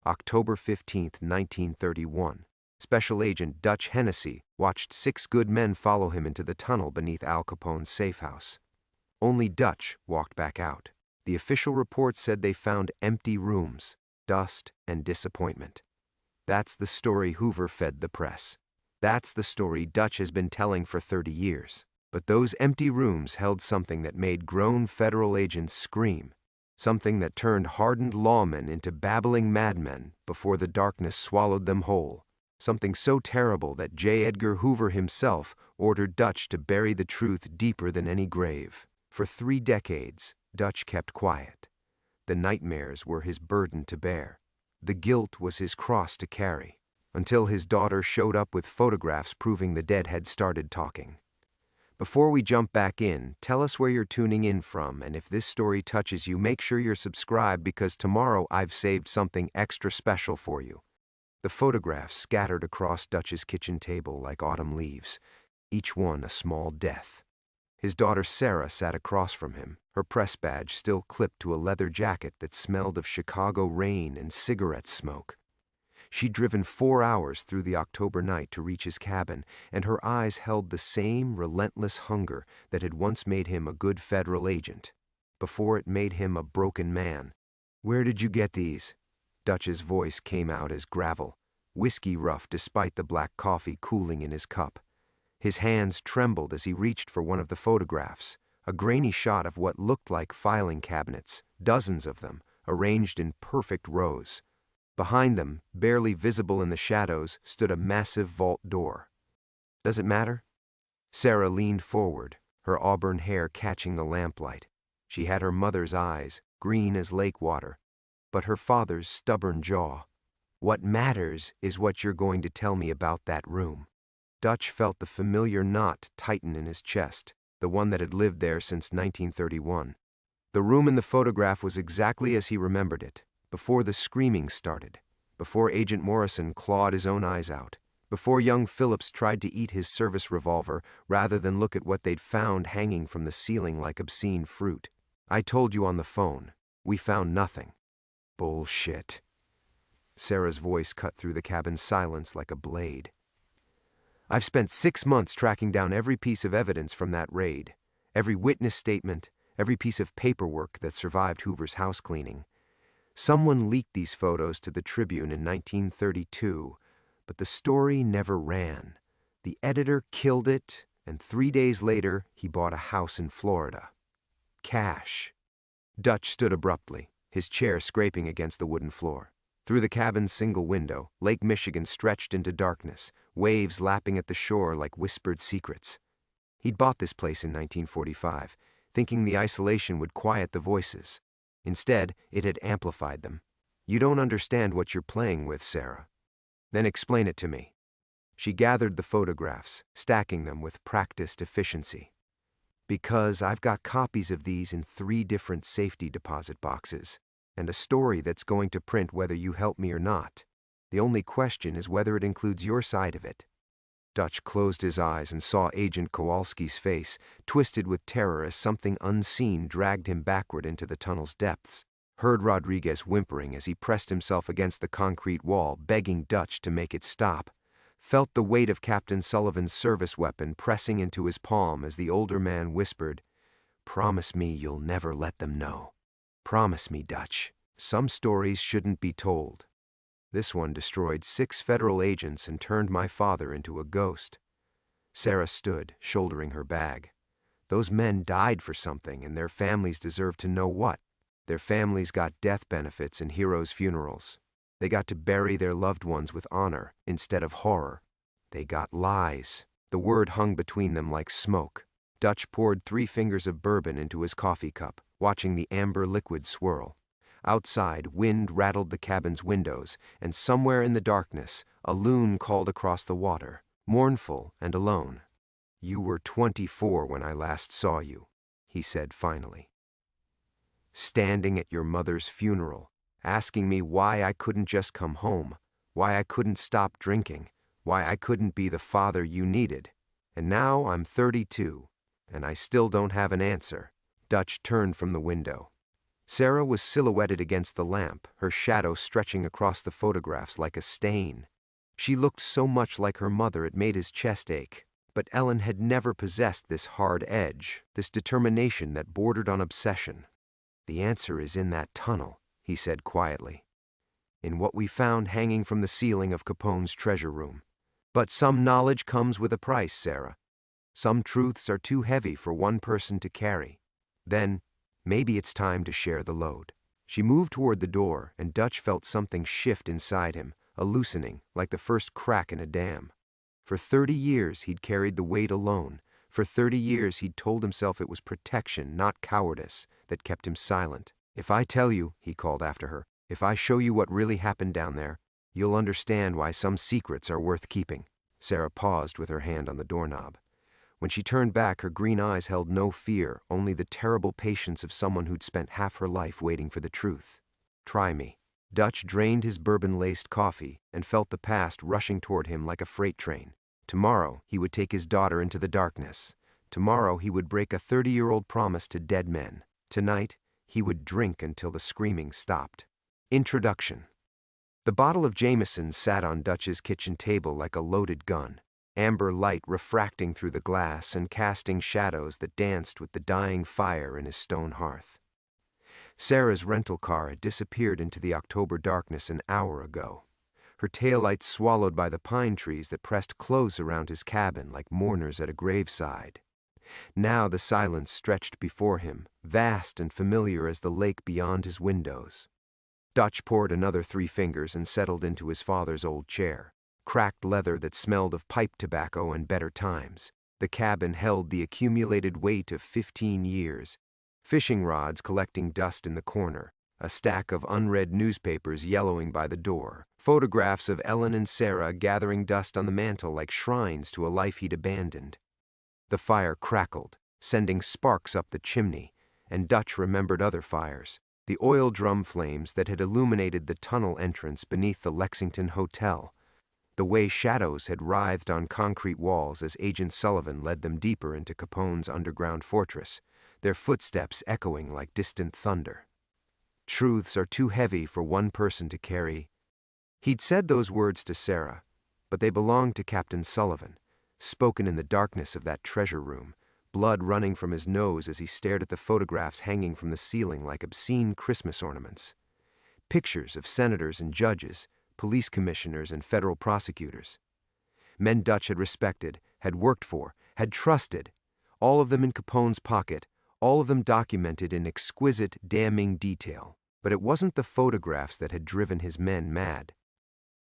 October 15, 1931. Special Agent Dutch Hennessy watched 6 good men follow him into the tunnel beneath Al Capone's Safehouse. Only Dutch walked back out. The official report said they found empty rooms, dust, and disappointment. That's the story Hoover fed the press. That's the story Dutch has been telling for 30 years. But those empty rooms held something that made grown federal agents scream, something that turned hardened lawmen into babbling madmen before the darkness swallowed them whole, something so terrible that J. Edgar Hoover himself ordered Dutch to bury the truth deeper than any grave. For 3 decades, Dutch kept quiet. The nightmares were his burden to bear. The guilt was his cross to carry, until his daughter showed up with photographs proving the dead had started talking. Before we jump back in, tell us where you're tuning in from, and if this story touches you, make sure you're subscribed because tomorrow I've saved something extra special for you. The photographs scattered across Dutch's kitchen table like autumn leaves, each one a small death. His daughter Sarah sat across from him, her press badge still clipped to a leather jacket that smelled of Chicago rain and cigarette smoke. She'd driven 4 hours through the October night to reach his cabin, and her eyes held the same relentless hunger that had once made him a good federal agent, before it made him a broken man. "Where did you get these?" Dutch's voice came out as gravel, whiskey rough despite the black coffee cooling in his cup. His hands trembled as he reached for one of the photographs, a grainy shot of what looked like filing cabinets, dozens of them, arranged in perfect rows. Behind them, barely visible in the shadows, stood a massive vault door. "Does it matter?" Sarah leaned forward, her auburn hair catching the lamplight. She had her mother's eyes, green as lake water, but her father's stubborn jaw. "What matters is what you're going to tell me about that room." Dutch felt the familiar knot tighten in his chest, the one that had lived there since 1931. The room in the photograph was exactly as he remembered it, before the screaming started, before Agent Morrison clawed his own eyes out, before young Phillips tried to eat his service revolver rather than look at what they'd found hanging from the ceiling like obscene fruit. "I told you on the phone. We found nothing." "Bullshit." Sarah's voice cut through the cabin's silence like a blade. "I've spent 6 months tracking down every piece of evidence from that raid, every witness statement, every piece of paperwork that survived Hoover's house cleaning. Someone leaked these photos to the Tribune in 1932, but the story never ran. The editor killed it, and 3 days later, he bought a house in Florida. Cash." Dutch stood abruptly, his chair scraping against the wooden floor. Through the cabin's single window, Lake Michigan stretched into darkness, waves lapping at the shore like whispered secrets. He'd bought this place in 1945, thinking the isolation would quiet the voices. Instead, it had amplified them. "You don't understand what you're playing with, Sarah." "Then explain it to me." She gathered the photographs, stacking them with practiced efficiency. "Because I've got copies of these in 3 different safety deposit boxes, and a story that's going to print whether you help me or not. The only question is whether it includes your side of it." Dutch closed his eyes and saw Agent Kowalski's face, twisted with terror as something unseen dragged him backward into the tunnel's depths. Heard Rodriguez whimpering as he pressed himself against the concrete wall, begging Dutch to make it stop. Felt the weight of Captain Sullivan's service weapon pressing into his palm as the older man whispered, "Promise me you'll never let them know. Promise me, Dutch. Some stories shouldn't be told. This one destroyed 6 federal agents and turned my father into a ghost." Sarah stood, shouldering her bag. "Those men died for something, and their families deserve to know what. Their families got death benefits and heroes' funerals. They got to bury their loved ones with honor instead of horror. They got lies." The word hung between them like smoke. Dutch poured 3 fingers of bourbon into his coffee cup, watching the amber liquid swirl. Outside, wind rattled the cabin's windows, and somewhere in the darkness, a loon called across the water, mournful and alone. "You were 24 when I last saw you," he said finally. "Standing at your mother's funeral, asking me why I couldn't just come home, why I couldn't stop drinking, why I couldn't be the father you needed. And now I'm 32, and I still don't have an answer." Dutch turned from the window. Sarah was silhouetted against the lamp, her shadow stretching across the photographs like a stain. She looked so much like her mother it made his chest ache. But Ellen had never possessed this hard edge, this determination that bordered on obsession. "The answer is in that tunnel," he said quietly. "In what we found hanging from the ceiling of Capone's treasure room. But some knowledge comes with a price, Sarah. Some truths are too heavy for one person to carry. Then, maybe it's time to share the load." She moved toward the door, and Dutch felt something shift inside him, a loosening, like the first crack in a dam. For 30 years he'd carried the weight alone. For 30 years he'd told himself it was protection, not cowardice, that kept him silent. "If I tell you," he called after her, "if I show you what really happened down there, you'll understand why some secrets are worth keeping." Sarah paused with her hand on the doorknob. When she turned back, her green eyes held no fear, only the terrible patience of someone who'd spent half her life waiting for the truth. "Try me." Dutch drained his bourbon-laced coffee and felt the past rushing toward him like a freight train. Tomorrow, he would take his daughter into the darkness. Tomorrow, he would break a 30-year-old promise to dead men. Tonight, he would drink until the screaming stopped. Introduction. The bottle of Jameson sat on Dutch's kitchen table like a loaded gun, amber light refracting through the glass and casting shadows that danced with the dying fire in his stone hearth. Sarah's rental car had disappeared into the October darkness an hour ago, her taillights swallowed by the pine trees that pressed close around his cabin like mourners at a graveside. Now the silence stretched before him, vast and familiar as the lake beyond his windows. Dutch poured another 3 fingers and settled into his father's old chair, cracked leather that smelled of pipe tobacco and better times. The cabin held the accumulated weight of 15 years, fishing rods collecting dust in the corner, a stack of unread newspapers yellowing by the door, photographs of Ellen and Sarah gathering dust on the mantel like shrines to a life he'd abandoned. The fire crackled, sending sparks up the chimney, and Dutch remembered other fires, the oil drum flames that had illuminated the tunnel entrance beneath the Lexington Hotel, the way shadows had writhed on concrete walls as Agent Sullivan led them deeper into Capone's underground fortress, their footsteps echoing like distant thunder. "Truths are too heavy for one person to carry." He'd said those words to Sarah, but they belonged to Captain Sullivan, spoken in the darkness of that treasure room, blood running from his nose as he stared at the photographs hanging from the ceiling like obscene Christmas ornaments. Pictures of senators and judges, police commissioners and federal prosecutors. Men Dutch had respected, had worked for, had trusted, all of them in Capone's pocket, all of them documented in exquisite, damning detail. But it wasn't the photographs that had driven his men mad.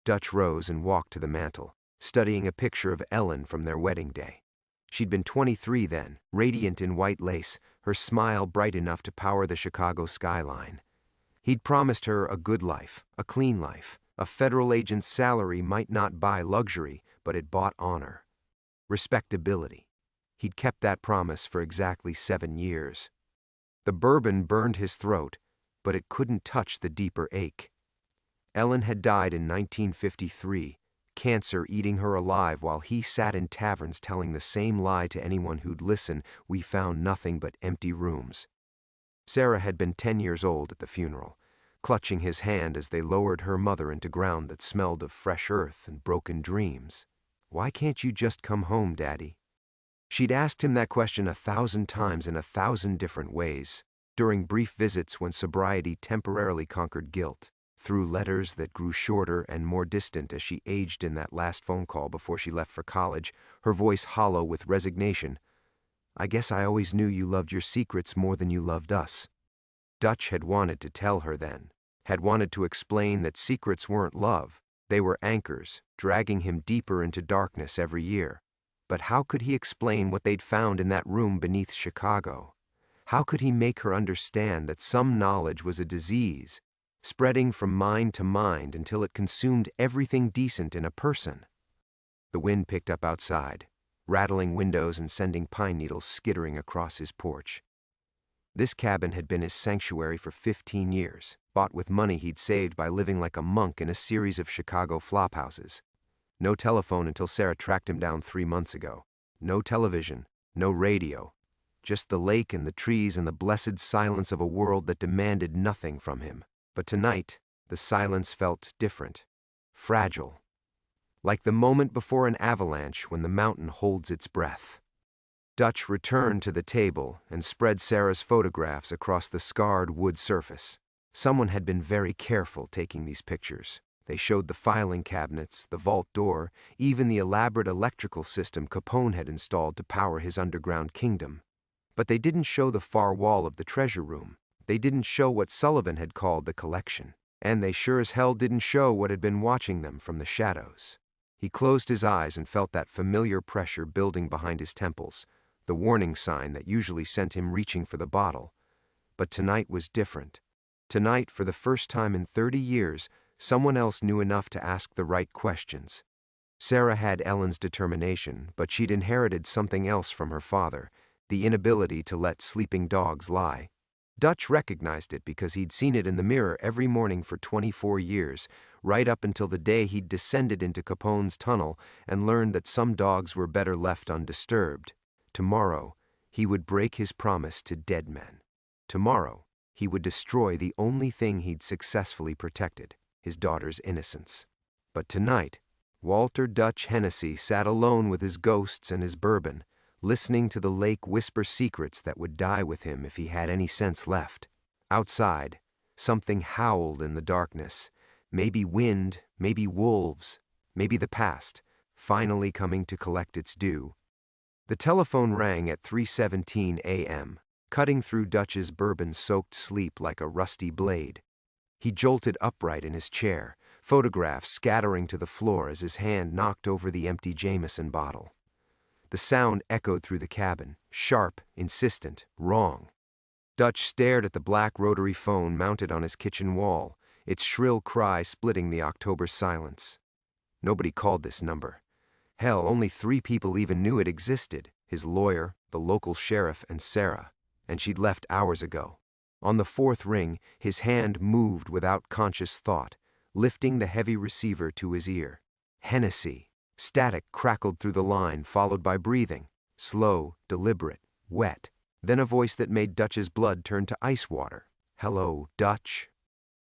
Dutch rose and walked to the mantel, studying a picture of Ellen from their wedding day. She'd been 23 then, radiant in white lace, her smile bright enough to power the Chicago skyline. He'd promised her a good life, a clean life. A federal agent's salary might not buy luxury, but it bought honor. Respectability. He'd kept that promise for exactly 7 years. The bourbon burned his throat, but it couldn't touch the deeper ache. Ellen had died in 1953, cancer eating her alive while he sat in taverns telling the same lie to anyone who'd listen. We found nothing but empty rooms. Sarah had been 10 years old at the funeral, clutching his hand as they lowered her mother into ground that smelled of fresh earth and broken dreams. "Why can't you just come home, Daddy?" She'd asked him that question 1,000 times in 1,000 different ways, during brief visits when sobriety temporarily conquered guilt, through letters that grew shorter and more distant as she aged in that last phone call before she left for college, her voice hollow with resignation. "I guess I always knew you loved your secrets more than you loved us." Dutch had wanted to tell her then, had wanted to explain that secrets weren't love, they were anchors, dragging him deeper into darkness every year. But how could he explain what they'd found in that room beneath Chicago? How could he make her understand that some knowledge was a disease, spreading from mind to mind until it consumed everything decent in a person? The wind picked up outside, rattling windows and sending pine needles skittering across his porch. This cabin had been his sanctuary for 15 years, bought with money he'd saved by living like a monk in a series of Chicago flophouses. No telephone until Sarah tracked him down 3 months ago. No television, no radio. just the lake and the trees and the blessed silence of a world that demanded nothing from him. But tonight, the silence felt different, fragile, like the moment before an avalanche when the mountain holds its breath. Dutch returned to the table and spread Sarah's photographs across the scarred wood surface. Someone had been very careful taking these pictures. They showed the filing cabinets, the vault door, even the elaborate electrical system Capone had installed to power his underground kingdom. But they didn't show the far wall of the treasure room. They didn't show what Sullivan had called the collection. And they sure as hell didn't show what had been watching them from the shadows. He closed his eyes and felt that familiar pressure building behind his temples, the warning sign that usually sent him reaching for the bottle. But tonight was different. Tonight, for the first time in 30 years, someone else knew enough to ask the right questions. Sarah had Ellen's determination, but she'd inherited something else from her father, the inability to let sleeping dogs lie. Dutch recognized it because he'd seen it in the mirror every morning for 24 years, right up until the day he'd descended into Capone's tunnel and learned that some dogs were better left undisturbed. Tomorrow, he would break his promise to dead men. Tomorrow, he would destroy the only thing he'd successfully protected, his daughter's innocence. But tonight, Walter Dutch Hennessy sat alone with his ghosts and his bourbon, listening to the lake whisper secrets that would die with him if he had any sense left. Outside, something howled in the darkness. Maybe wind, maybe wolves, maybe the past, finally coming to collect its due. The telephone rang at 3:17 a.m., cutting through Dutch's bourbon-soaked sleep like a rusty blade. He jolted upright in his chair, photographs scattering to the floor as his hand knocked over the empty Jameson bottle. The sound echoed through the cabin, sharp, insistent, wrong. Dutch stared at the black rotary phone mounted on his kitchen wall, its shrill cry splitting the October silence. Nobody called this number. Hell, only 3 people even knew it existed: his lawyer, the local sheriff, and Sarah. And she'd left hours ago. On the 4th ring, his hand moved without conscious thought, lifting the heavy receiver to his ear. Hennessy. Static crackled through the line, followed by breathing. Slow, deliberate, wet. Then a voice that made Dutch's blood turn to ice water. "Hello, Dutch."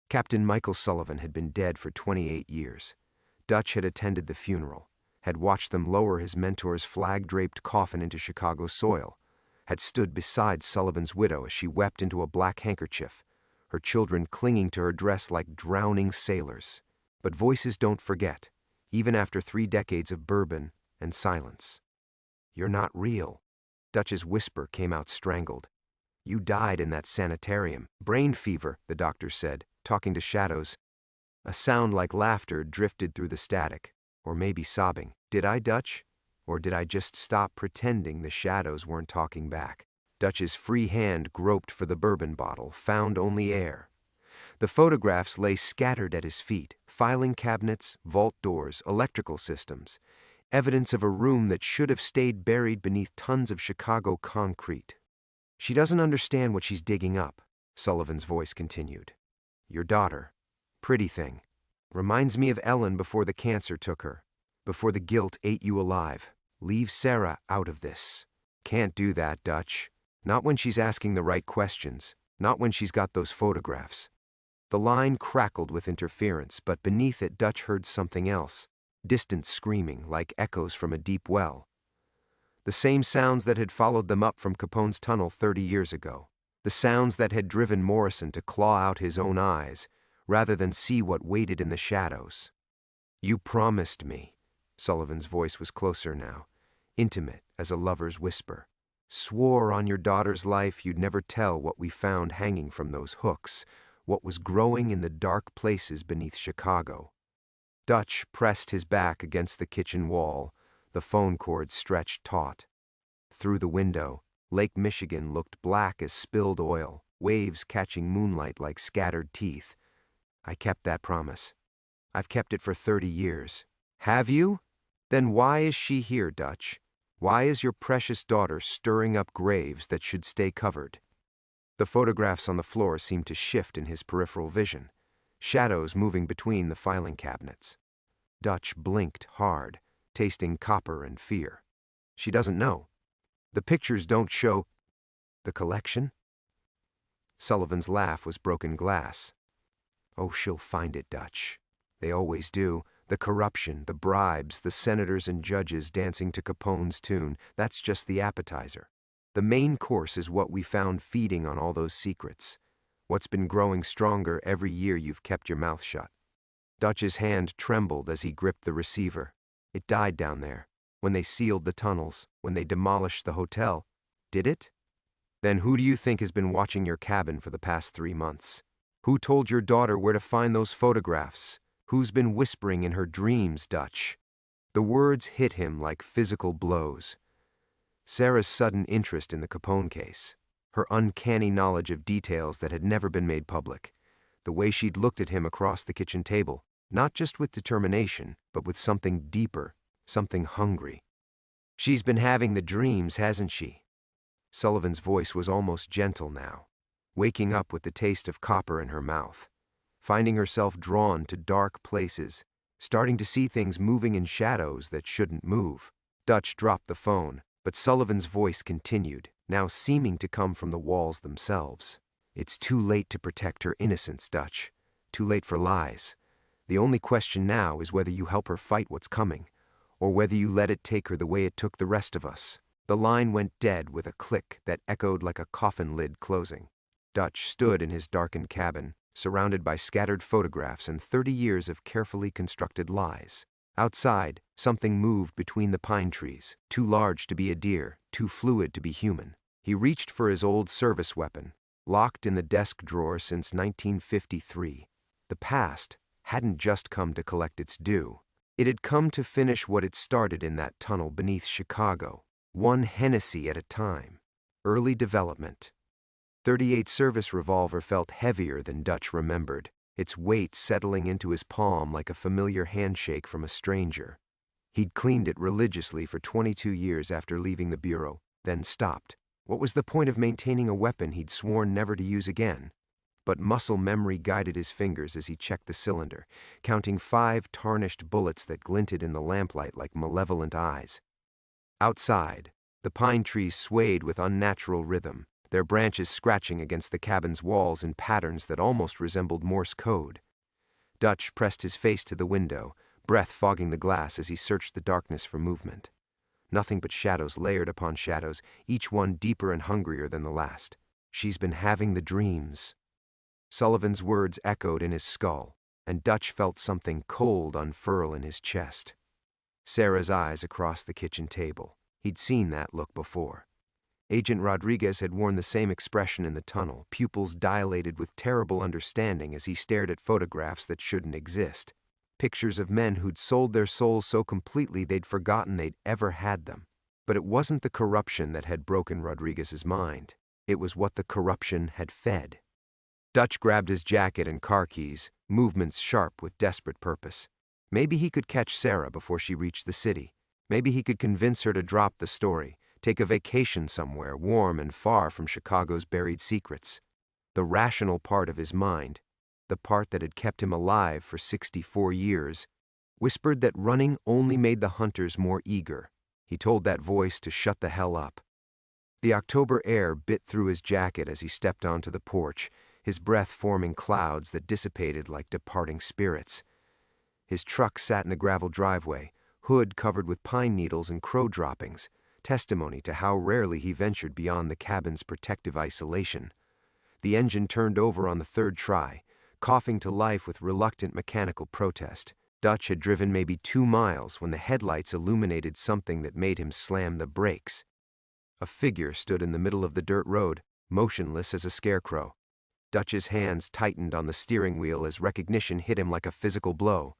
Captain Michael Sullivan had been dead for 28 years. Dutch had attended the funeral, had watched them lower his mentor's flag-draped coffin into Chicago soil, had stood beside Sullivan's widow as she wept into a black handkerchief, her children clinging to her dress like drowning sailors. But voices don't forget, even after 3 decades of bourbon and silence. "You're not real." Dutch's whisper came out strangled. "You died in that sanitarium. Brain fever," the doctor said, talking to shadows. A sound like laughter drifted through the static, or maybe sobbing. "Did I, Dutch? Or did I just stop pretending the shadows weren't talking back?" Dutch's free hand groped for the bourbon bottle, found only air. The photographs lay scattered at his feet: filing cabinets, vault doors, electrical systems, evidence of a room that should have stayed buried beneath tons of Chicago concrete. "She doesn't understand what she's digging up," Sullivan's voice continued. "Your daughter, pretty thing, reminds me of Ellen before the cancer took her, before the guilt ate you alive. Leave Sarah out of this." "Can't do that, Dutch. Not when she's asking the right questions, not when she's got those photographs." The line crackled with interference, but beneath it Dutch heard something else, distant screaming like echoes from a deep well. The same sounds that had followed them up from Capone's tunnel 30 years ago. The sounds that had driven Morrison to claw out his own eyes, rather than see what waited in the shadows. "You promised me." Sullivan's voice was closer now, intimate as a lover's whisper. "Swore on your daughter's life you'd never tell what we found hanging from those hooks, what was growing in the dark places beneath Chicago." Dutch pressed his back against the kitchen wall, the phone cord stretched taut. Through the window, Lake Michigan looked black as spilled oil, waves catching moonlight like scattered teeth. "I kept that promise. I've kept it for 30 years. "Have you? Then why is she here, Dutch? Why is your precious daughter stirring up graves that should stay covered?" The photographs on the floor seemed to shift in his peripheral vision, shadows moving between the filing cabinets. Dutch blinked hard, tasting copper and fear. "She doesn't know. The pictures don't show." The collection? Sullivan's laugh was broken glass. Oh, she'll find it, Dutch. They always do. The corruption, the bribes, the senators and judges dancing to Capone's tune, that's just the appetizer. The main course is what we found feeding on all those secrets. What's been growing stronger every year you've kept your mouth shut. Dutch's hand trembled as he gripped the receiver. It died down there, when they sealed the tunnels, when they demolished the hotel. Did it? Then who do you think has been watching your cabin for the past 3 months? Who told your daughter where to find those photographs? Who's been whispering in her dreams, Dutch? The words hit him like physical blows. Sarah's sudden interest in the Capone case, her uncanny knowledge of details that had never been made public, the way she'd looked at him across the kitchen table, not just with determination, but with something deeper, something hungry. She's been having the dreams, hasn't she? Sullivan's voice was almost gentle now, waking up with the taste of copper in her mouth, finding herself drawn to dark places, starting to see things moving in shadows that shouldn't move. Dutch dropped the phone, but Sullivan's voice continued, now seeming to come from the walls themselves. It's too late to protect her innocence, Dutch. Too late for lies. The only question now is whether you help her fight what's coming, or whether you let it take her the way it took the rest of us. The line went dead with a click that echoed like a coffin lid closing. Dutch stood in his darkened cabin, surrounded by scattered photographs and 30 years of carefully constructed lies. Outside, something moved between the pine trees, too large to be a deer, too fluid to be human. He reached for his old service weapon, locked in the desk drawer since 1953. The past hadn't just come to collect its due. It had come to finish what it started in that tunnel beneath Chicago, one Hennessy at a time. Early development. 38 service revolver felt heavier than Dutch remembered, its weight settling into his palm like a familiar handshake from a stranger. He'd cleaned it religiously for 22 years after leaving the bureau, then stopped. What was the point of maintaining a weapon he'd sworn never to use again? But muscle memory guided his fingers as he checked the cylinder, counting 5 tarnished bullets that glinted in the lamplight like malevolent eyes. Outside, the pine trees swayed with unnatural rhythm, their branches scratching against the cabin's walls in patterns that almost resembled Morse code. Dutch pressed his face to the window, breath fogging the glass as he searched the darkness for movement. Nothing but shadows layered upon shadows, each one deeper and hungrier than the last. She's been having the dreams. Sullivan's words echoed in his skull, and Dutch felt something cold unfurl in his chest. Sarah's eyes across the kitchen table. He'd seen that look before. Agent Rodriguez had worn the same expression in the tunnel, pupils dilated with terrible understanding as he stared at photographs that shouldn't exist. Pictures of men who'd sold their souls so completely they'd forgotten they'd ever had them. But it wasn't the corruption that had broken Rodriguez's mind. It was what the corruption had fed. Dutch grabbed his jacket and car keys, movements sharp with desperate purpose. Maybe he could catch Sarah before she reached the city. Maybe he could convince her to drop the story, take a vacation somewhere warm and far from Chicago's buried secrets. The rational part of his mind, the part that had kept him alive for 64 years, whispered that running only made the hunters more eager. He told that voice to shut the hell up. The October air bit through his jacket as he stepped onto the porch, his breath forming clouds that dissipated like departing spirits. His truck sat in the gravel driveway, hood covered with pine needles and crow droppings, testimony to how rarely he ventured beyond the cabin's protective isolation. The engine turned over on the third try, coughing to life with reluctant mechanical protest. Dutch had driven maybe 2 miles when the headlights illuminated something that made him slam the brakes. A figure stood in the middle of the dirt road, motionless as a scarecrow. Dutch's hands tightened on the steering wheel as recognition hit him like a physical blow.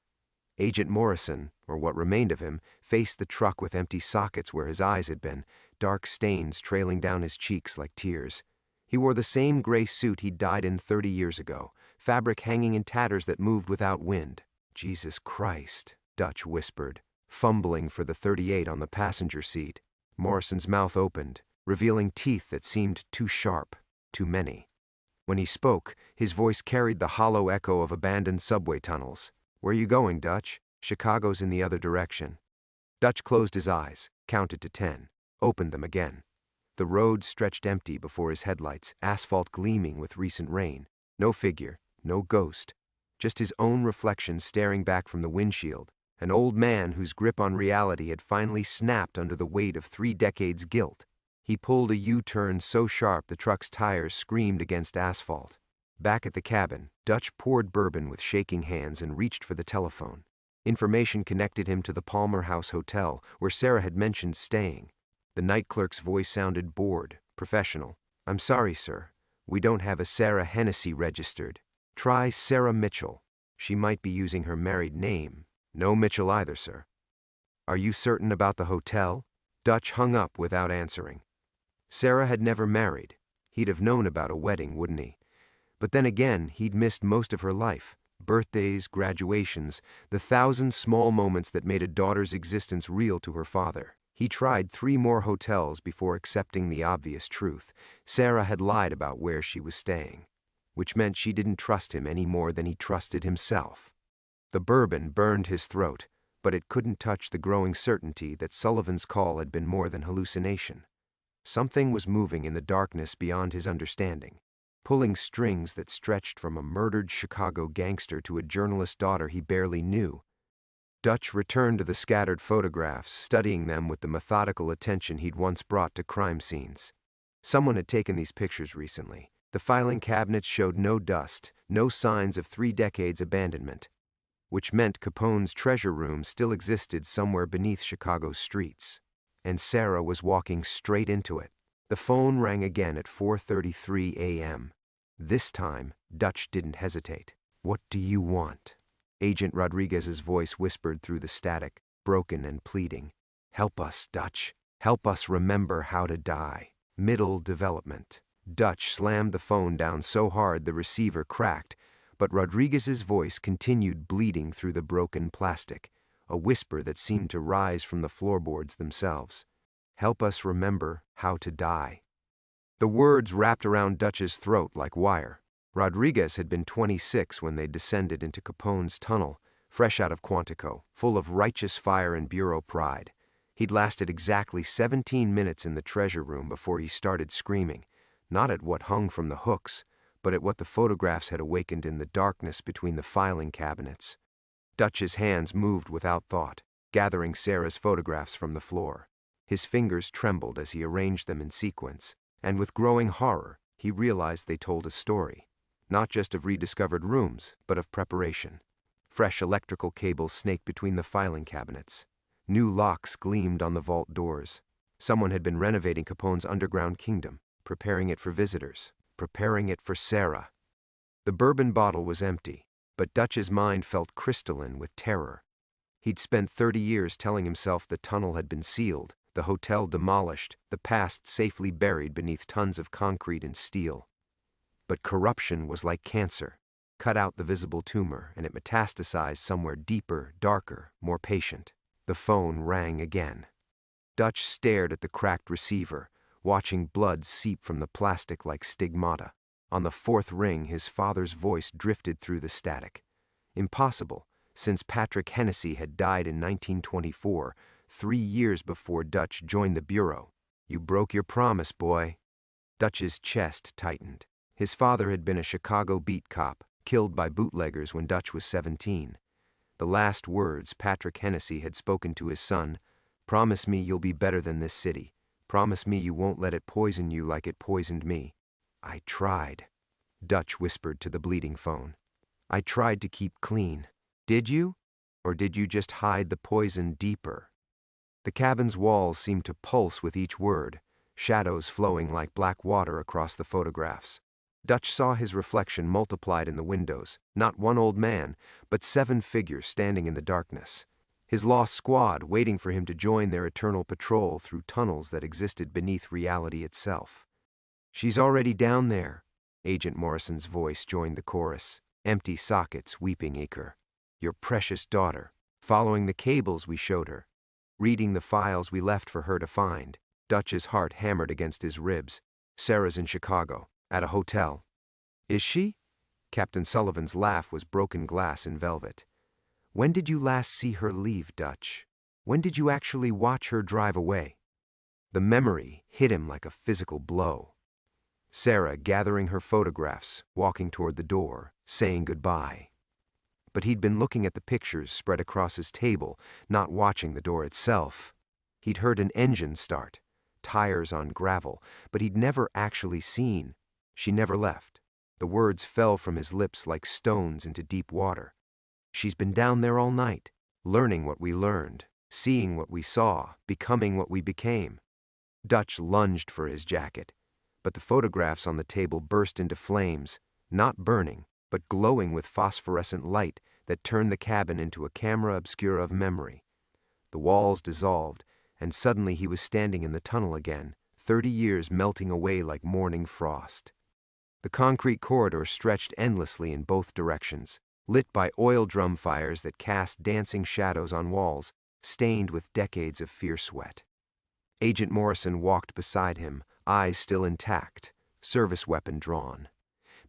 Agent Morrison, or what remained of him, faced the truck with empty sockets where his eyes had been, dark stains trailing down his cheeks like tears. He wore the same gray suit he'd died in 30 years ago, fabric hanging in tatters that moved without wind. Jesus Christ, Dutch whispered, fumbling for the .38 on the passenger seat. Morrison's mouth opened, revealing teeth that seemed too sharp, too many. When he spoke, his voice carried the hollow echo of abandoned subway tunnels. "Where you going, Dutch? Chicago's in the other direction." Dutch closed his eyes, counted to 10, opened them again. The road stretched empty before his headlights, asphalt gleaming with recent rain. No figure, no ghost, just his own reflection staring back from the windshield, an old man whose grip on reality had finally snapped under the weight of 3 decades' guilt. He pulled a U-turn so sharp the truck's tires screamed against asphalt. Back at the cabin, Dutch poured bourbon with shaking hands and reached for the telephone. Information connected him to the Palmer House Hotel, where Sarah had mentioned staying. The night clerk's voice sounded bored, professional. "I'm sorry, sir. We don't have a Sarah Hennessy registered. Try Sarah Mitchell. She might be using her married name. No Mitchell either, sir." "Are you certain about the hotel?" Dutch hung up without answering. Sarah had never married. He'd have known about a wedding, wouldn't he? But then again, he'd missed most of her life. Birthdays, graduations, the 1,000 small moments that made a daughter's existence real to her father. He tried 3 more hotels before accepting the obvious truth. Sarah had lied about where she was staying, which meant she didn't trust him any more than he trusted himself. The bourbon burned his throat, but it couldn't touch the growing certainty that Sullivan's call had been more than hallucination. Something was moving in the darkness beyond his understanding, pulling strings that stretched from a murdered Chicago gangster to a journalist's daughter he barely knew. Dutch returned to the scattered photographs, studying them with the methodical attention he'd once brought to crime scenes. Someone had taken these pictures recently. The filing cabinets showed no dust, no signs of 3 decades' abandonment, which meant Capone's treasure room still existed somewhere beneath Chicago's streets. And Sarah was walking straight into it. The phone rang again at 4:33 a.m. This time, Dutch didn't hesitate. "What do you want?" Agent Rodriguez's voice whispered through the static, broken and pleading. "Help us, Dutch. Help us remember how to die. Middle development." Dutch slammed the phone down so hard the receiver cracked, but Rodriguez's voice continued bleeding through the broken plastic, a whisper that seemed to rise from the floorboards themselves. "Help us remember how to die." The words wrapped around Dutch's throat like wire. Rodriguez had been 26 when they descended into Capone's tunnel, fresh out of Quantico, full of righteous fire and bureau pride. He'd lasted exactly 17 minutes in the treasure room before he started screaming, not at what hung from the hooks, but at what the photographs had awakened in the darkness between the filing cabinets. Dutch's hands moved without thought, gathering Sarah's photographs from the floor. His fingers trembled as he arranged them in sequence, and with growing horror, he realized they told a story. Not just of rediscovered rooms, but of preparation. Fresh electrical cables snaked between the filing cabinets. New locks gleamed on the vault doors. Someone had been renovating Capone's underground kingdom, preparing it for visitors, preparing it for Sarah. The bourbon bottle was empty, but Dutch's mind felt crystalline with terror. He'd spent 30 years telling himself the tunnel had been sealed, the hotel demolished, the past safely buried beneath tons of concrete and steel. But corruption was like cancer. Cut out the visible tumor, and it metastasized somewhere deeper, darker, more patient. The phone rang again. Dutch stared at the cracked receiver, watching blood seep from the plastic like stigmata. On the 4th ring, his father's voice drifted through the static. Impossible, since Patrick Hennessy had died in 1924, 3 years before Dutch joined the Bureau. "You broke your promise, boy." Dutch's chest tightened. His father had been a Chicago beat cop, killed by bootleggers when Dutch was 17. The last words Patrick Hennessy had spoken to his son, "Promise me you'll be better than this city. Promise me you won't let it poison you like it poisoned me." "I tried," Dutch whispered to the bleeding phone. "I tried to keep clean." "Did you? Or did you just hide the poison deeper?" The cabin's walls seemed to pulse with each word, shadows flowing like black water across the photographs. Dutch saw his reflection multiplied in the windows, not one old man, but 7 figures standing in the darkness. His lost squad waiting for him to join their eternal patrol through tunnels that existed beneath reality itself. "She's already down there." Agent Morrison's voice joined the chorus. "Empty sockets, weeping acre. Your precious daughter, following the cables we showed her, reading the files we left for her to find." Dutch's heart hammered against his ribs. "Sarah's in Chicago, at a hotel." "Is she?" Captain Sullivan's laugh was broken glass in velvet. "When did you last see her leave, Dutch? When did you actually watch her drive away?" The memory hit him like a physical blow. Sarah gathering her photographs, walking toward the door, saying goodbye. But he'd been looking at the pictures spread across his table, not watching the door itself. He'd heard an engine start, tires on gravel, but he'd never actually seen. She never left. The words fell from his lips like stones into deep water. She's been down there all night, learning what we learned, seeing what we saw, becoming what we became. Dutch lunged for his jacket, but the photographs on the table burst into flames, not burning, but glowing with phosphorescent light that turned the cabin into a camera obscura of memory. The walls dissolved, and suddenly he was standing in the tunnel again, 30 years melting away like morning frost. The concrete corridor stretched endlessly in both directions, lit by oil drum fires that cast dancing shadows on walls, stained with decades of fierce sweat. Agent Morrison walked beside him, eyes still intact, service weapon drawn.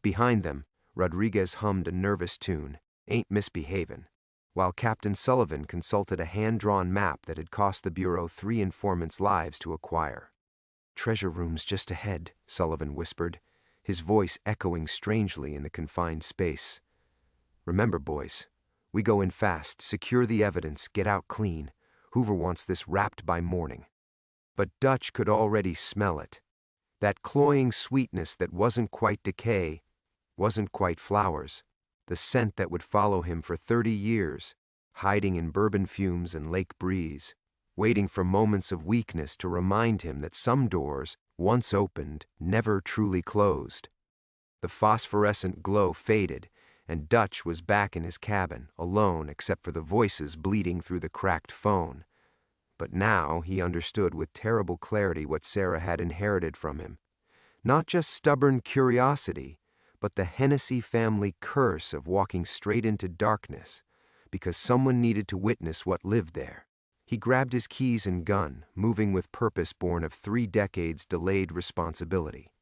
Behind them, Rodriguez hummed a nervous tune, Ain't Misbehavin', while Captain Sullivan consulted a hand-drawn map that had cost the Bureau 3 informants' lives to acquire. "Treasure room's just ahead," Sullivan whispered, his voice echoing strangely in the confined space. "Remember, boys, we go in fast, secure the evidence, get out clean. Hoover wants this wrapped by morning." But Dutch could already smell it. That cloying sweetness that wasn't quite decay, wasn't quite flowers, the scent that would follow him for 30 years, hiding in bourbon fumes and lake breeze, waiting for moments of weakness to remind him that some doors, once opened, never truly closed. The phosphorescent glow faded, and Dutch was back in his cabin, alone except for the voices bleeding through the cracked phone. But now he understood with terrible clarity what Sarah had inherited from him. Not just stubborn curiosity, but the Hennessy family curse of walking straight into darkness, because someone needed to witness what lived there. He grabbed his keys and gun, moving with purpose born of 3 decades delayed responsibility.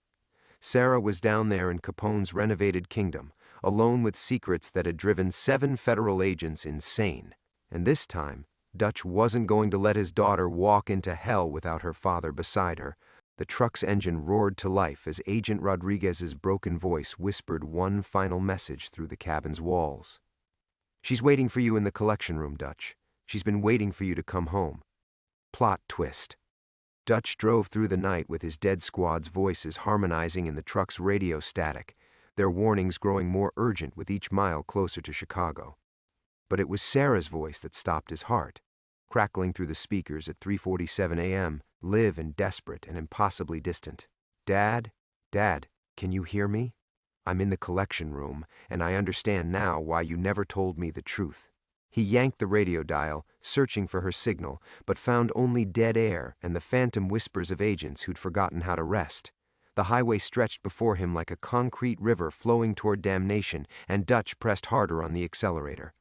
Sarah was down there in Capone's renovated kingdom, alone with secrets that had driven 7 federal agents insane. And this time, Dutch wasn't going to let his daughter walk into hell without her father beside her. The truck's engine roared to life as Agent Rodriguez's broken voice whispered one final message through the cabin's walls. "She's waiting for you in the collection room, Dutch. She's been waiting for you to come home." Plot twist. Dutch drove through the night with his dead squad's voices harmonizing in the truck's radio static, their warnings growing more urgent with each mile closer to Chicago. But it was Sarah's voice that stopped his heart, crackling through the speakers at 3:47 a.m., live and desperate and impossibly distant. "Dad, Dad, can you hear me? I'm in the collection room, and I understand now why you never told me the truth." He yanked the radio dial, searching for her signal, but found only dead air and the phantom whispers of agents who'd forgotten how to rest. The highway stretched before him like a concrete river flowing toward damnation, and Dutch pressed harder on the accelerator.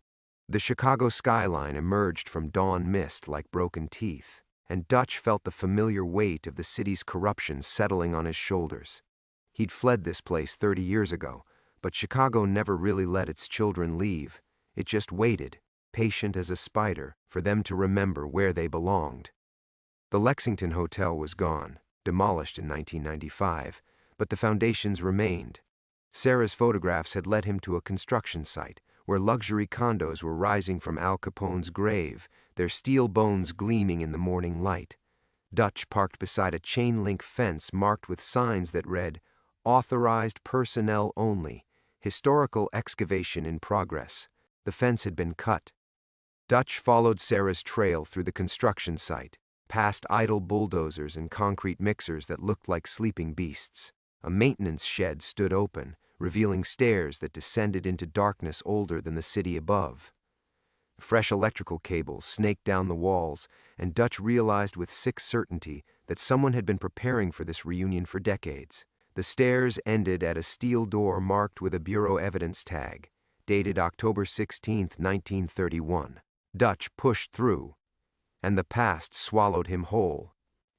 The Chicago skyline emerged from dawn mist like broken teeth, and Dutch felt the familiar weight of the city's corruption settling on his shoulders. He'd fled this place 30 years ago, but Chicago never really let its children leave. It just waited, patient as a spider, for them to remember where they belonged. The Lexington Hotel was gone, demolished in 1995, but the foundations remained. Sarah's photographs had led him to a construction site, where luxury condos were rising from Al Capone's grave, their steel bones gleaming in the morning light. Dutch parked beside a chain-link fence marked with signs that read, "Authorized personnel only. Historical excavation in progress." The fence had been cut. Dutch followed Sarah's trail through the construction site, past idle bulldozers and concrete mixers that looked like sleeping beasts. A maintenance shed stood open, revealing stairs that descended into darkness older than the city above. Fresh electrical cables snaked down the walls, and Dutch realized with sick certainty that someone had been preparing for this reunion for decades. The stairs ended at a steel door marked with a Bureau evidence tag, dated October 16, 1931. Dutch pushed through, and the past swallowed him whole.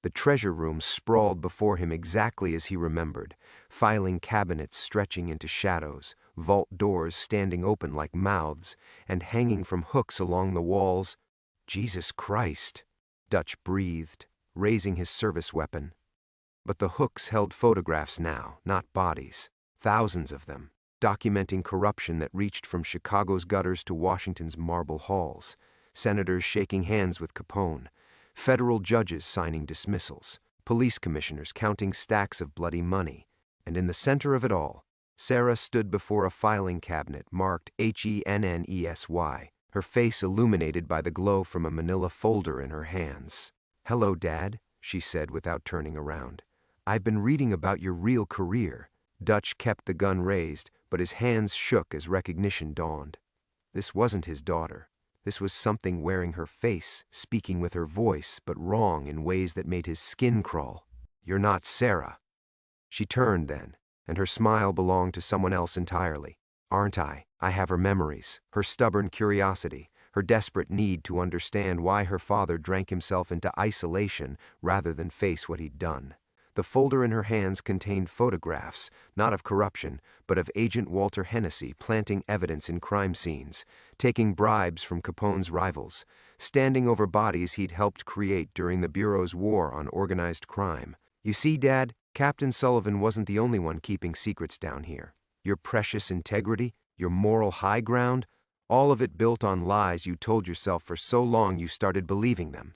The treasure room sprawled before him exactly as he remembered, filing cabinets stretching into shadows, vault doors standing open like mouths, and hanging from hooks along the walls. "Jesus Christ," Dutch breathed, raising his service weapon. But the hooks held photographs now, not bodies. Thousands of them, documenting corruption that reached from Chicago's gutters to Washington's marble halls. Senators shaking hands with Capone, federal judges signing dismissals, police commissioners counting stacks of bloody money. And in the center of it all, Sarah stood before a filing cabinet marked HENNESY, her face illuminated by the glow from a manila folder in her hands. "Hello, Dad," she said without turning around. "I've been reading about your real career." Dutch kept the gun raised, but his hands shook as recognition dawned. This wasn't his daughter. This was something wearing her face, speaking with her voice, but wrong in ways that made his skin crawl. "You're not Sarah." She turned then, and her smile belonged to someone else entirely. "Aren't I? I have her memories, her stubborn curiosity, her desperate need to understand why her father drank himself into isolation rather than face what he'd done." The folder in her hands contained photographs, not of corruption, but of Agent Walter Hennessy planting evidence in crime scenes, taking bribes from Capone's rivals, standing over bodies he'd helped create during the Bureau's war on organized crime. "You see, Dad, Captain Sullivan wasn't the only one keeping secrets down here. Your precious integrity, your moral high ground, all of it built on lies you told yourself for so long you started believing them."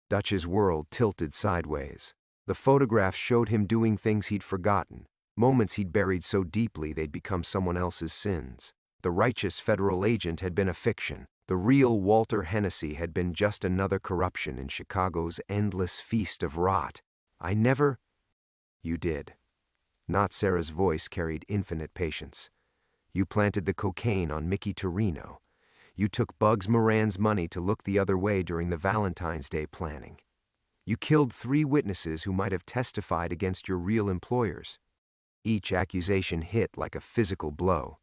Dutch's world tilted sideways. The photographs showed him doing things he'd forgotten, moments he'd buried so deeply they'd become someone else's sins. The righteous federal agent had been a fiction. The real Walter Hennessy had been just another corruption in Chicago's endless feast of rot. "I never—" "You did." Not Sarah's voice carried infinite patience. "You planted the cocaine on Mickey Torino. You took Bugs Moran's money to look the other way during the Valentine's Day planning. You killed 3 witnesses who might have testified against your real employers." Each accusation hit like a physical blow.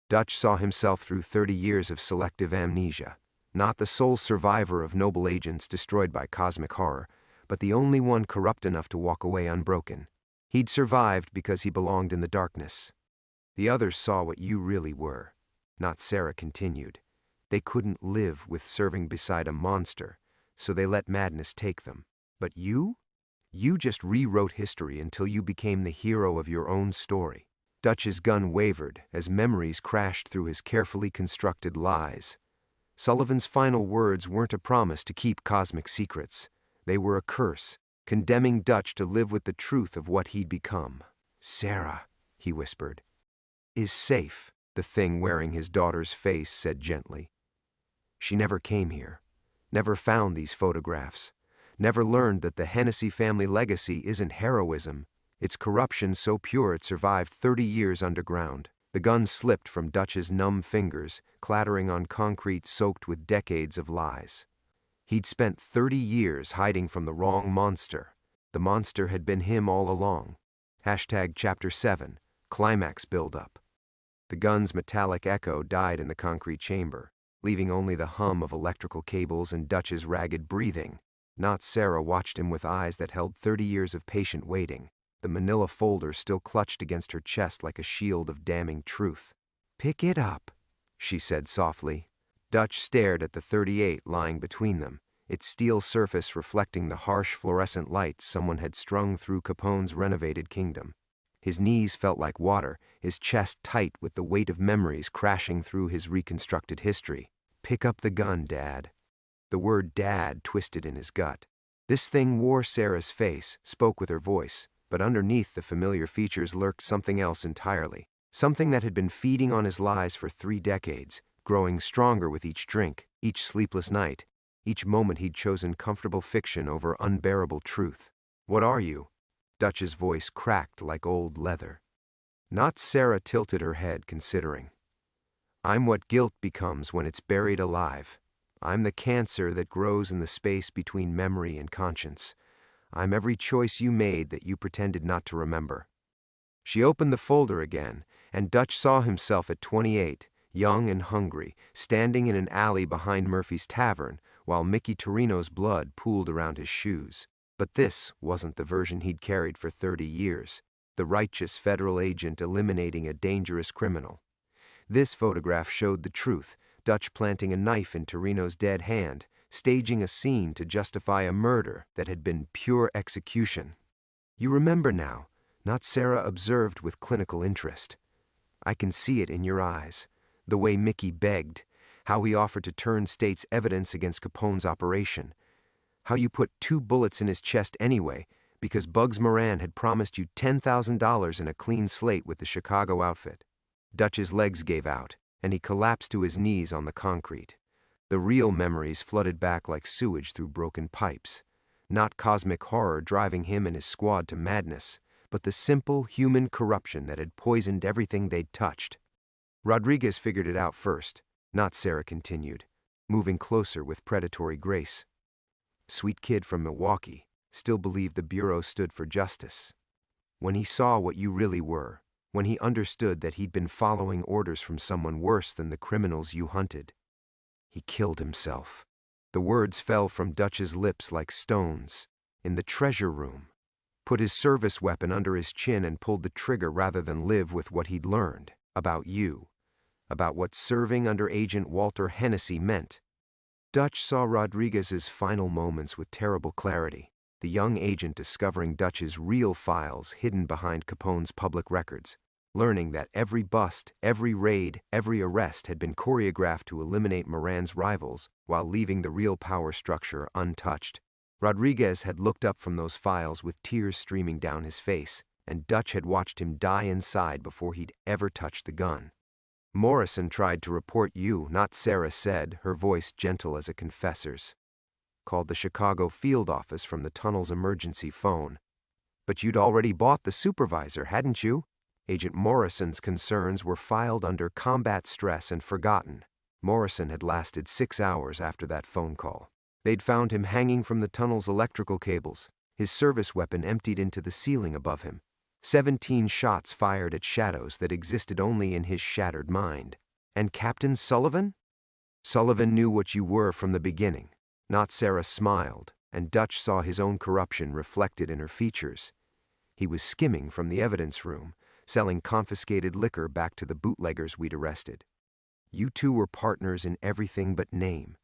Dutch saw himself through 30 years of selective amnesia, not the sole survivor of noble agents destroyed by cosmic horror, but the only one corrupt enough to walk away unbroken. He'd survived because he belonged in the darkness. "The others saw what you really were," Not Sarah continued. "They couldn't live with serving beside a monster, so they let madness take them. But you? You just rewrote history until you became the hero of your own story." Dutch's gun wavered as memories crashed through his carefully constructed lies. Sullivan's final words weren't a promise to keep cosmic secrets. They were a curse, condemning Dutch to live with the truth of what he'd become. "Sarah," he whispered, "is safe," the thing wearing his daughter's face said gently. "She never came here, never found these photographs, never learned that the Hennessy family legacy isn't heroism, it's corruption so pure it survived 30 years underground." The gun slipped from Dutch's numb fingers, clattering on concrete soaked with decades of lies. He'd spent 30 years hiding from the wrong monster. The monster had been him all along. Chapter 7, Climax Buildup. The gun's metallic echo died in the concrete chamber, leaving only the hum of electrical cables and Dutch's ragged breathing. Not Sarah watched him with eyes that held 30 years of patient waiting, the manila folder still clutched against her chest like a shield of damning truth. "Pick it up," she said softly. Dutch stared at the .38 lying between them, its steel surface reflecting the harsh fluorescent light someone had strung through Capone's renovated kingdom. His knees felt like water, his chest tight with the weight of memories crashing through his reconstructed history. "Pick up the gun, Dad." The word Dad twisted in his gut. This thing wore Sarah's face, spoke with her voice, but underneath the familiar features lurked something else entirely. Something that had been feeding on his lies for 3 decades, growing stronger with each drink, each sleepless night, each moment he'd chosen comfortable fiction over unbearable truth. "What are you?" Dutch's voice cracked like old leather. Not Sarah tilted her head, considering. "I'm what guilt becomes when it's buried alive. I'm the cancer that grows in the space between memory and conscience. I'm every choice you made that you pretended not to remember." She opened the folder again, and Dutch saw himself at 28, young and hungry, standing in an alley behind Murphy's Tavern, while Mickey Torino's blood pooled around his shoes. But this wasn't the version he'd carried for 30 years, the righteous federal agent eliminating a dangerous criminal. This photograph showed the truth, Dutch planting a knife in Torino's dead hand, staging a scene to justify a murder that had been pure execution. You remember now, not Sarah observed with clinical interest. I can see it in your eyes, the way Mickey begged, how he offered to turn state's evidence against Capone's operation, how you put 2 bullets in his chest anyway because Bugs Moran had promised you $10,000 and a clean slate with the Chicago outfit. Dutch's legs gave out, and he collapsed to his knees on the concrete. The real memories flooded back like sewage through broken pipes. Not cosmic horror driving him and his squad to madness, but the simple human corruption that had poisoned everything they'd touched. Rodriguez figured it out first, not Sarah continued, moving closer with predatory grace. Sweet kid from Milwaukee, still believed the Bureau stood for justice. When he saw what you really were, when he understood that he'd been following orders from someone worse than the criminals you hunted, he killed himself. The words fell from Dutch's lips like stones. In the treasure room. Put his service weapon under his chin and pulled the trigger rather than live with what he'd learned about you, about what serving under Agent Walter Hennessy meant. Dutch saw Rodriguez's final moments with terrible clarity, the young agent discovering Dutch's real files hidden behind Capone's public records, learning that every bust, every raid, every arrest had been choreographed to eliminate Moran's rivals while leaving the real power structure untouched. Rodriguez had looked up from those files with tears streaming down his face, and Dutch had watched him die inside before he'd ever touched the gun. Morrison tried to report you, not Sarah said, her voice gentle as a confessor's. Called the Chicago field office from the tunnel's emergency phone. But you'd already bought the supervisor, hadn't you? Agent Morrison's concerns were filed under combat stress and forgotten. Morrison had lasted 6 hours after that phone call. They'd found him hanging from the tunnel's electrical cables, his service weapon emptied into the ceiling above him. 17 shots fired at shadows that existed only in his shattered mind. And Captain Sullivan? Sullivan knew what you were from the beginning. Not Sarah smiled, and Dutch saw his own corruption reflected in her features. He was skimming from the evidence room, selling confiscated liquor back to the bootleggers we'd arrested. You two were partners in everything but name.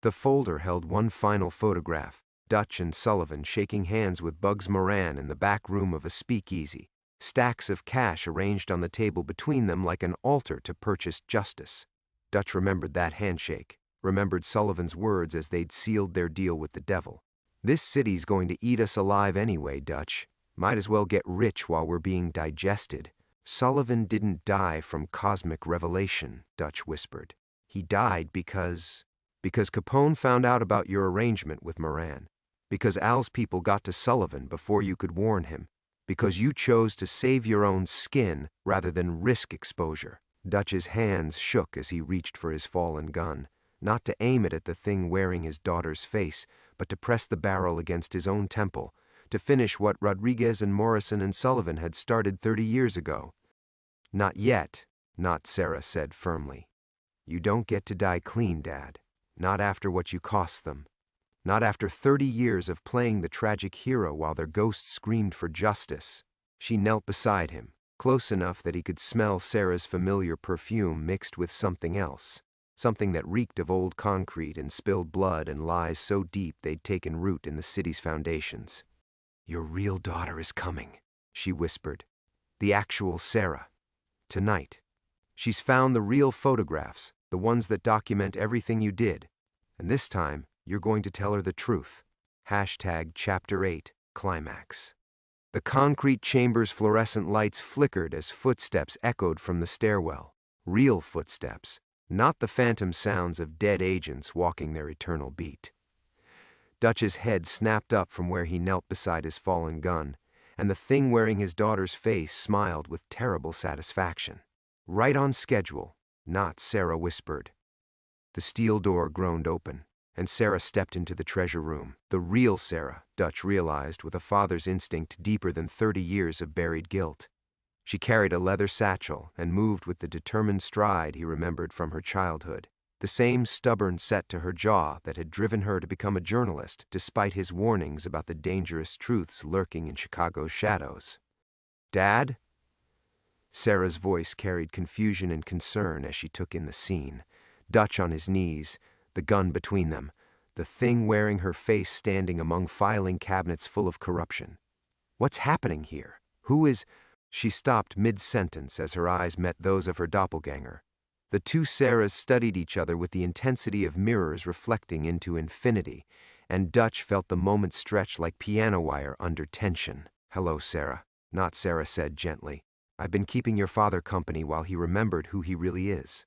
The folder held one final photograph, Dutch and Sullivan shaking hands with Bugs Moran in the back room of a speakeasy, stacks of cash arranged on the table between them like an altar to purchase justice. Dutch remembered that handshake, remembered Sullivan's words as they'd sealed their deal with the devil. This city's going to eat us alive anyway, Dutch. Might as well get rich while we're being digested. Sullivan didn't die from cosmic revelation, Dutch whispered. He died because Capone found out about your arrangement with Moran. Because Al's people got to Sullivan before you could warn him. Because you chose to save your own skin rather than risk exposure. Dutch's hands shook as he reached for his fallen gun, not to aim it at the thing wearing his daughter's face, but to press the barrel against his own temple, to finish what Rodriguez and Morrison and Sullivan had started 30 years ago. Not yet, not Sarah said firmly. You don't get to die clean, Dad. Not after what you cost them. Not after 30 years of playing the tragic hero while their ghosts screamed for justice. She knelt beside him, close enough that he could smell Sarah's familiar perfume mixed with something else. Something that reeked of old concrete and spilled blood and lies so deep they'd taken root in the city's foundations. Your real daughter is coming, she whispered. The actual Sarah. Tonight. She's found the real photographs, the ones that document everything you did. And this time, you're going to tell her the truth. Hashtag Chapter 8, Climax. The concrete chamber's fluorescent lights flickered as footsteps echoed from the stairwell. Real footsteps, not the phantom sounds of dead agents walking their eternal beat. Dutch's head snapped up from where he knelt beside his fallen gun, and the thing wearing his daughter's face smiled with terrible satisfaction. Right on schedule, not, Sarah whispered. The steel door groaned open, and Sarah stepped into the treasure room. The real Sarah, Dutch realized with a father's instinct deeper than 30 years of buried guilt. She carried a leather satchel and moved with the determined stride he remembered from her childhood, the same stubborn set to her jaw that had driven her to become a journalist despite his warnings about the dangerous truths lurking in Chicago's shadows. Dad? Sarah's voice carried confusion and concern as she took in the scene. Dutch on his knees, the gun between them, the thing wearing her face standing among filing cabinets full of corruption. What's happening here? Who is... She stopped mid-sentence as her eyes met those of her doppelganger. The two Sarahs studied each other with the intensity of mirrors reflecting into infinity, and Dutch felt the moment stretch like piano wire under tension. "Hello, Sarah," Not Sarah said gently. "I've been keeping your father company while he remembered who he really is."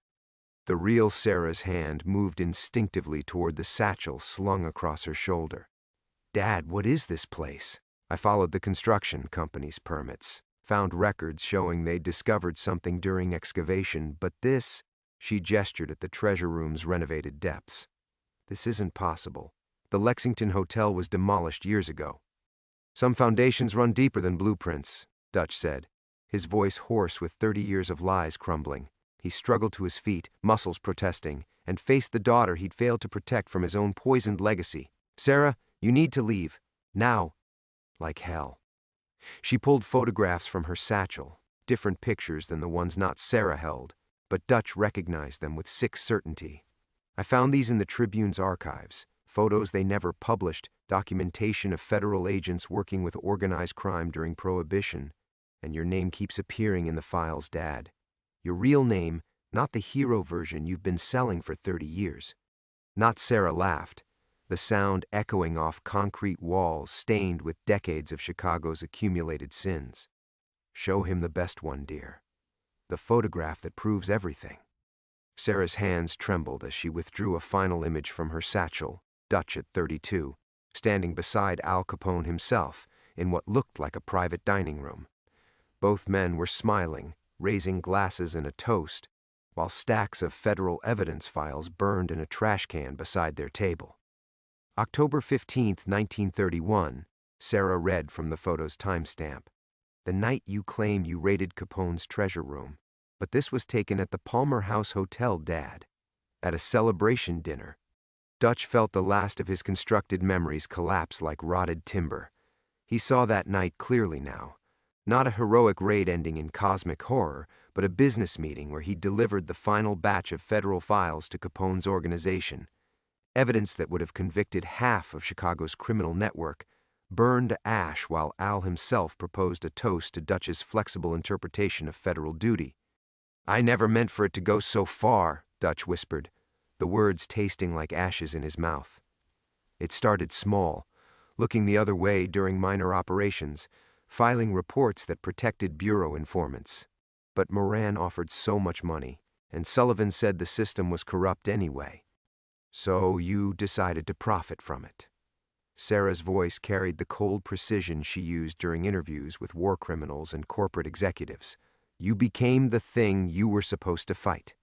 The real Sarah's hand moved instinctively toward the satchel slung across her shoulder. "Dad, what is this place?" "I followed the construction company's permits. Found records showing they'd discovered something during excavation, but this..." She gestured at the treasure room's renovated depths. "This isn't possible. The Lexington Hotel was demolished years ago." "Some foundations run deeper than blueprints," Dutch said, his voice hoarse with 30 years of lies crumbling. He struggled to his feet, muscles protesting, and faced the daughter he'd failed to protect from his own poisoned legacy. "Sarah, you need to leave. Now." Like hell. She pulled photographs from her satchel, different pictures than the ones not Sarah held, but Dutch recognized them with sick certainty. "I found these in the Tribune's archives, photos they never published, documentation of federal agents working with organized crime during Prohibition, and your name keeps appearing in the files, Dad. Your real name, not the hero version you've been selling for 30 years. Not Sarah laughed, the sound echoing off concrete walls stained with decades of Chicago's accumulated sins. "Show him the best one, dear. The photograph that proves everything." Sarah's hands trembled as she withdrew a final image from her satchel, Dutch at 32, standing beside Al Capone himself in what looked like a private dining room. Both men were smiling, raising glasses in a toast, while stacks of federal evidence files burned in a trash can beside their table. October 15, 1931, Sarah read from the photo's timestamp. "The night you claim you raided Capone's treasure room, but this was taken at the Palmer House Hotel, Dad. At a celebration dinner." Dutch felt the last of his constructed memories collapse like rotted timber. He saw that night clearly now. Not a heroic raid ending in cosmic horror, but a business meeting where he delivered the final batch of federal files to Capone's organization. Evidence that would have convicted half of Chicago's criminal network, burned to ash while Al himself proposed a toast to Dutch's flexible interpretation of federal duty. "I never meant for it to go so far," Dutch whispered, the words tasting like ashes in his mouth. "It started small, looking the other way during minor operations, filing reports that protected bureau informants. But Moran offered so much money, and Sullivan said the system was corrupt anyway. So you decided to profit from it." Sarah's voice carried the cold precision she used during interviews with war criminals and corporate executives. "You became the thing you were supposed to fight."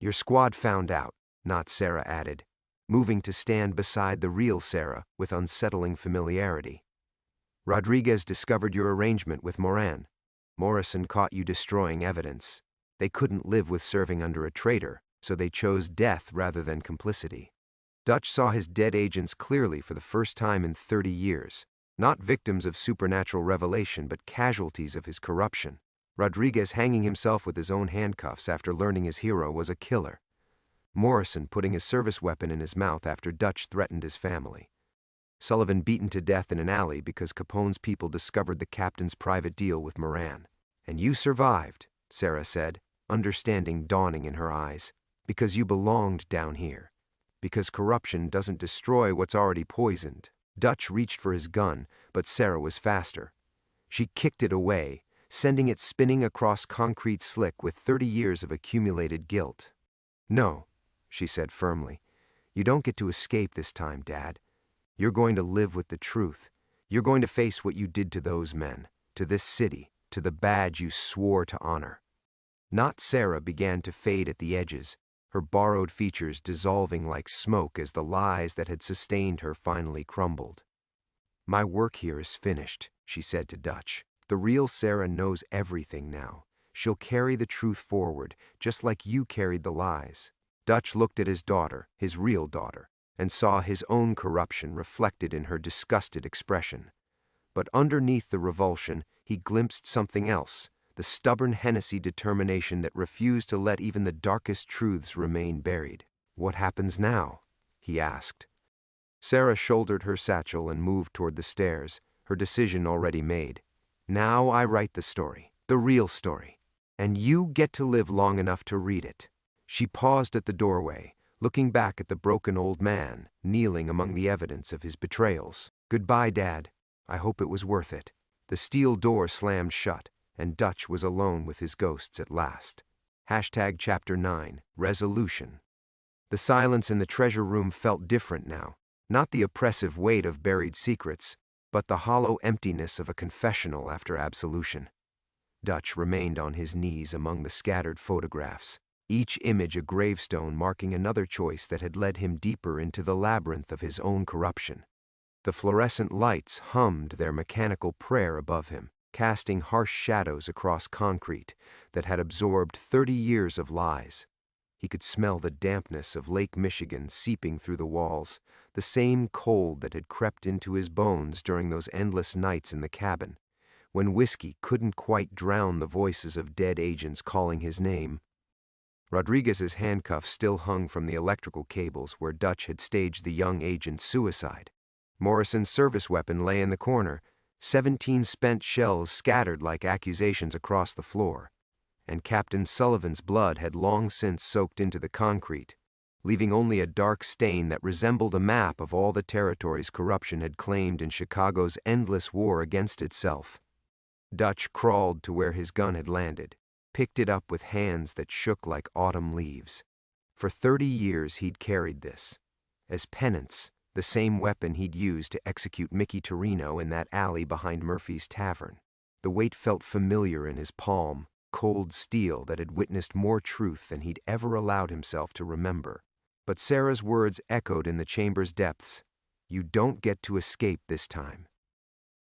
"Your squad found out," Not Sarah added, moving to stand beside the real Sarah with unsettling familiarity. "Rodriguez discovered your arrangement with Moran. Morrison caught you destroying evidence. They couldn't live with serving under a traitor, so they chose death rather than complicity." Dutch saw his dead agents clearly for the first time in 30 years, not victims of supernatural revelation but casualties of his corruption. Rodriguez hanging himself with his own handcuffs after learning his hero was a killer. Morrison putting his service weapon in his mouth after Dutch threatened his family. Sullivan beaten to death in an alley because Capone's people discovered the captain's private deal with Moran. "And you survived," Sarah said, understanding dawning in her eyes, "because you belonged down here. Because corruption doesn't destroy what's already poisoned." Dutch reached for his gun, but Sarah was faster. She kicked it away, sending it spinning across concrete slick with 30 years of accumulated guilt. "No," she said firmly. "You don't get to escape this time, Dad. You're going to live with the truth. You're going to face what you did to those men, to this city, to the badge you swore to honor." Not Sarah began to fade at the edges, her borrowed features dissolving like smoke as the lies that had sustained her finally crumbled. "My work here is finished," she said to Dutch. "The real Sarah knows everything now. She'll carry the truth forward, just like you carried the lies." Dutch looked at his daughter, his real daughter, and saw his own corruption reflected in her disgusted expression. But underneath the revulsion, he glimpsed something else, the stubborn Hennessy determination that refused to let even the darkest truths remain buried. "What happens now?" he asked. Sarah shouldered her satchel and moved toward the stairs, her decision already made. Now I write the story, the real story, and you get to live long enough to read it. She paused at the doorway, looking back at the broken old man, kneeling among the evidence of his betrayals. Goodbye, Dad. I hope it was worth it. The steel door slammed shut, and Dutch was alone with his ghosts at last. Chapter 9, Resolution. The silence in the treasure room felt different now. Not the oppressive weight of buried secrets, but the hollow emptiness of a confessional after absolution. Dutch remained on his knees among the scattered photographs, each image a gravestone marking another choice that had led him deeper into the labyrinth of his own corruption. The fluorescent lights hummed their mechanical prayer above him, casting harsh shadows across concrete that had absorbed 30 years of lies. He could smell the dampness of Lake Michigan seeping through the walls, the same cold that had crept into his bones during those endless nights in the cabin, when whiskey couldn't quite drown the voices of dead agents calling his name. Rodriguez's handcuffs still hung from the electrical cables where Dutch had staged the young agent's suicide. Morrison's service weapon lay in the corner, 17 spent shells scattered like accusations across the floor, and Captain Sullivan's blood had long since soaked into the concrete, leaving only a dark stain that resembled a map of all the territories corruption had claimed in Chicago's endless war against itself. Dutch crawled to where his gun had landed, picked it up with hands that shook like autumn leaves. For 30 years he'd carried this, as penance, the same weapon he'd used to execute Mickey Torino in that alley behind Murphy's Tavern. The weight felt familiar in his palm, cold steel that had witnessed more truth than he'd ever allowed himself to remember. But Sarah's words echoed in the chamber's depths. You don't get to escape this time.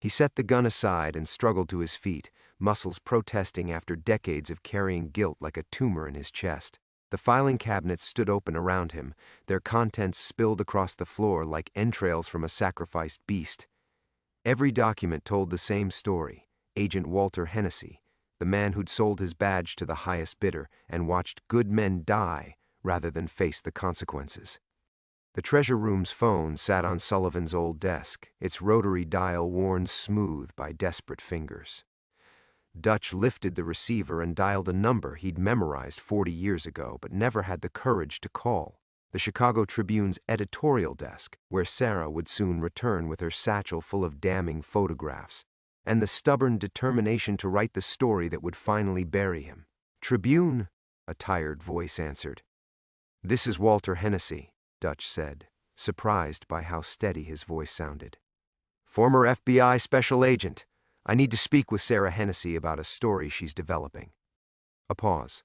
He set the gun aside and struggled to his feet, muscles protesting after decades of carrying guilt like a tumor in his chest. The filing cabinets stood open around him, their contents spilled across the floor like entrails from a sacrificed beast. Every document told the same story. Agent Walter Hennessy, the man who'd sold his badge to the highest bidder and watched good men die rather than face the consequences. The treasure room's phone sat on Sullivan's old desk, its rotary dial worn smooth by desperate fingers. Dutch lifted the receiver and dialed a number he'd memorized 40 years ago but never had the courage to call. The Chicago Tribune's editorial desk, where Sarah would soon return with her satchel full of damning photographs, and the stubborn determination to write the story that would finally bury him. Tribune, a tired voice answered. This is Walter Hennessy, Dutch said, surprised by how steady his voice sounded. Former FBI special agent. I need to speak with Sarah Hennessy about a story she's developing. A pause.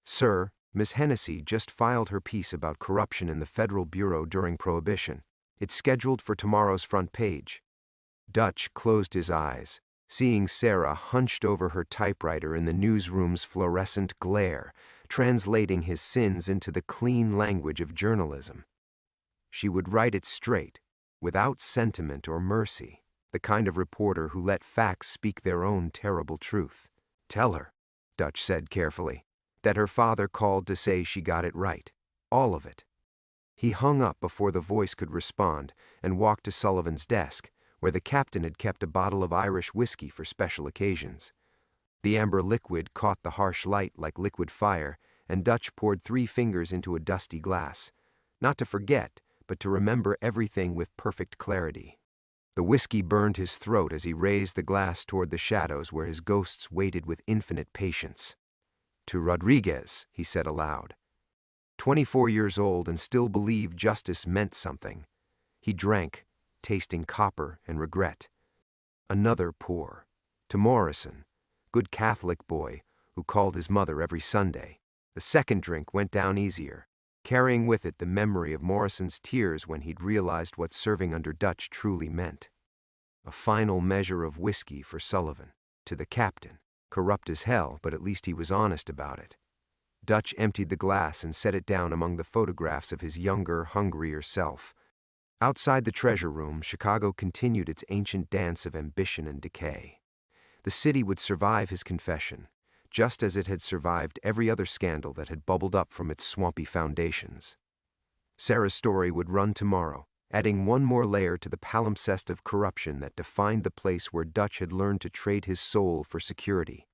Sir, Miss Hennessy just filed her piece about corruption in the Federal Bureau during Prohibition. It's scheduled for tomorrow's front page. Dutch closed his eyes, seeing Sarah hunched over her typewriter in the newsroom's fluorescent glare, translating his sins into the clean language of journalism. She would write it straight, without sentiment or mercy, the kind of reporter who let facts speak their own terrible truth. Tell her, Dutch said carefully, that her father called to say she got it right, all of it. He hung up before the voice could respond and walked to Sullivan's desk, where the captain had kept a bottle of Irish whiskey for special occasions. The amber liquid caught the harsh light like liquid fire, and Dutch poured 3 fingers into a dusty glass, not to forget, but to remember everything with perfect clarity. The whiskey burned his throat as he raised the glass toward the shadows where his ghosts waited with infinite patience. To Rodriguez, he said aloud. 24 years old and still believed justice meant something. He drank, tasting copper and regret. Another pour. To Morrison, good Catholic boy who called his mother every Sunday. The second drink went down easier, carrying with it the memory of Morrison's tears when he'd realized what serving under Dutch truly meant. A final measure of whiskey for Sullivan. To the captain, corrupt as hell, but at least he was honest about it. Dutch emptied the glass and set it down among the photographs of his younger, hungrier self. Outside the treasure room, Chicago continued its ancient dance of ambition and decay. The city would survive his confession, just as it had survived every other scandal that had bubbled up from its swampy foundations. Sarah's story would run tomorrow, adding one more layer to the palimpsest of corruption that defined the place where Dutch had learned to trade his soul for security.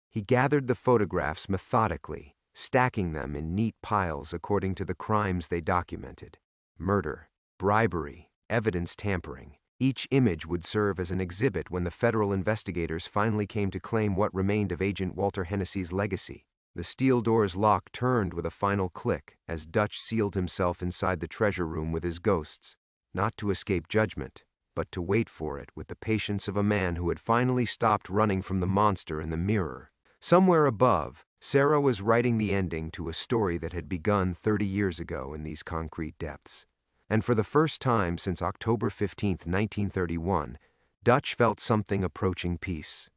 He gathered the photographs methodically, stacking them in neat piles according to the crimes they documented: murder, bribery, evidence tampering. Each image would serve as an exhibit when the federal investigators finally came to claim what remained of Agent Walter Hennessy's legacy. The steel door's lock turned with a final click as Dutch sealed himself inside the treasure room with his ghosts, not to escape judgment, but to wait for it with the patience of a man who had finally stopped running from the monster in the mirror. Somewhere above, Sarah was writing the ending to a story that had begun 30 years ago in these concrete depths. And for the first time since October 15, 1931, Dutch felt something approaching peace.